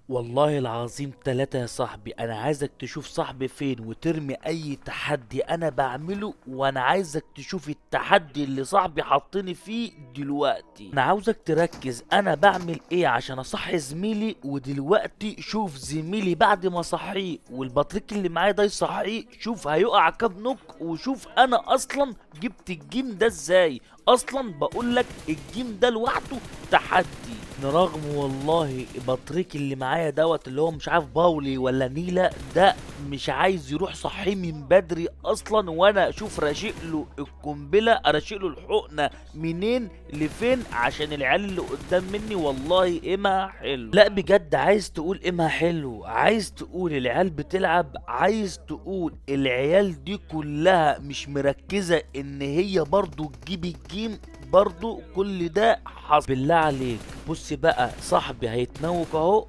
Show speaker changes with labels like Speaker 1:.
Speaker 1: والله العظيم تلاتة يا صاحبي، انا عايزك تشوف صاحبي فين وترمي اي تحدي انا بعمله، وانا عايزك تشوف التحدي اللي صاحبي حطني فيه دلوقتي. انا عاوزك تركز انا بعمل ايه عشان اصحي زميلي، ودلوقتي شوف زميلي بعد ما صحيه والبطريق اللي معايا ده يصحيه، شوف هيقع كام نوك، وشوف انا اصلا جبت الجيم ده ازاي. اصلا بقول لك الجيم ده لوحده تحدي. رغم والله بطريق اللي معايا دوت اللي هو مش عارف باولي ولا نيلة ده مش عايز يروح صحيه من بدري اصلا، وانا اشوف راشق له القنبله، اراشق له الحقنه منين لفين عشان العيال اللي قدام مني والله ايمها حلو. لا بجد، عايز تقول ايمها حلو، عايز تقول العيال بتلعب، عايز تقول العيال دي كلها مش مركزه ان هي برضو تجيب الجيم. برضو كل ده حصل. بالله عليك بص بقى، صاحبي هيتنوك اهو.